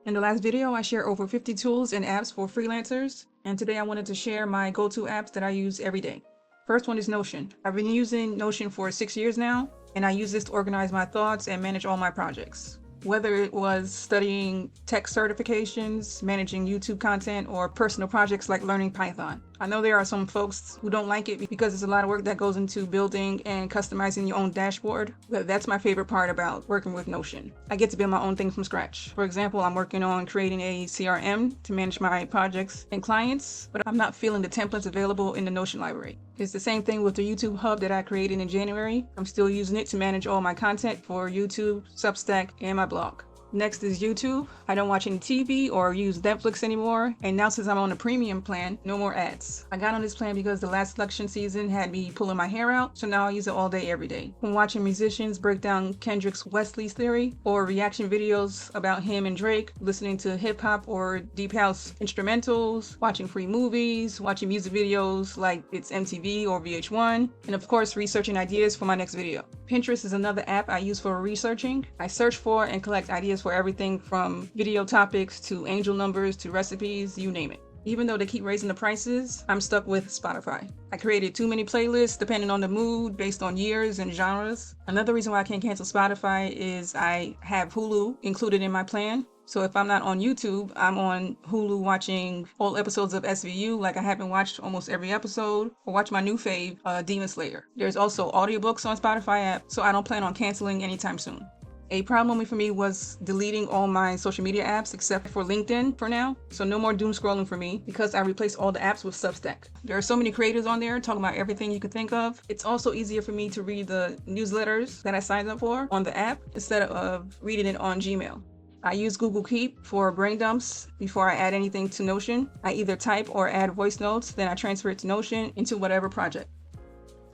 In the last video, I shared over 50 tools and apps for freelancers, and today I wanted to share my go-to apps that I use every day. First one is Notion. I've been using Notion for 6 years now, and I use this to organize my thoughts and manage all my projects. Whether it was studying tech certifications, managing YouTube content, or personal projects like learning Python. I know there are some folks who don't like it because there's a lot of work that goes into building and customizing your own dashboard, but that's my favorite part about working with Notion. I get to build my own thing from scratch. For example, I'm working on creating a CRM to manage my projects and clients, but I'm not feeling the templates available in the Notion library. It's the same thing with the YouTube hub that I created in January. I'm still using it to manage all my content for YouTube, Substack, and my blog. Next is YouTube. I don't watch any TV or use Netflix anymore, and now since I'm on a premium plan, no more ads. I got on this plan because the last election season had me pulling my hair out, so now I use it all day, every day. From watching musicians break down Kendrick's Wesley's theory, or reaction videos about him and Drake, listening to hip-hop or deep house instrumentals, watching free movies, watching music videos like it's MTV or VH1, and of course researching ideas for my next video. Pinterest is another app I use for researching. I search for and collect ideas for everything from video topics to angel numbers to recipes, you name it. Even though they keep raising the prices, I'm stuck with Spotify. I created too many playlists depending on the mood based on years and genres. Another reason why I can't cancel Spotify is I have Hulu included in my plan. So if I'm not on YouTube, I'm on Hulu watching all episodes of SVU, like I haven't watched almost every episode, or watch my new fave, Demon Slayer. There's also audiobooks on Spotify app, so I don't plan on canceling anytime soon. A proud moment for me was deleting all my social media apps except for LinkedIn for now. So no more doom scrolling for me because I replaced all the apps with Substack. There are so many creators on there talking about everything you could think of. It's also easier for me to read the newsletters that I signed up for on the app instead of reading it on Gmail. I use Google Keep for brain dumps before I add anything to Notion. I either type or add voice notes, then I transfer it to Notion into whatever project.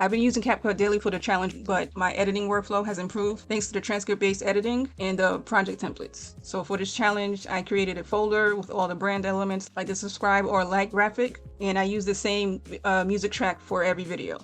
I've been using CapCut daily for the challenge, but my editing workflow has improved thanks to the transcript-based editing and the project templates. So for this challenge, I created a folder with all the brand elements like the subscribe or like graphic, and I use the same music track for every video.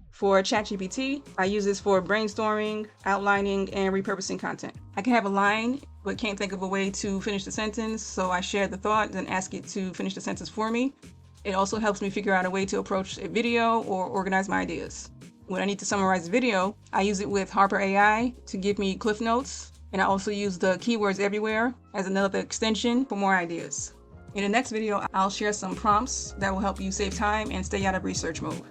For ChatGPT, I use this for brainstorming, outlining, and repurposing content. I can have a line, but can't think of a way to finish the sentence, so I share the thought and ask it to finish the sentence for me. It also helps me figure out a way to approach a video or organize my ideas. When I need to summarize a video, I use it with Harper AI to give me cliff notes, and I also use the keywords everywhere as another extension for more ideas. In the next video, I'll share some prompts that will help you save time and stay out of research mode.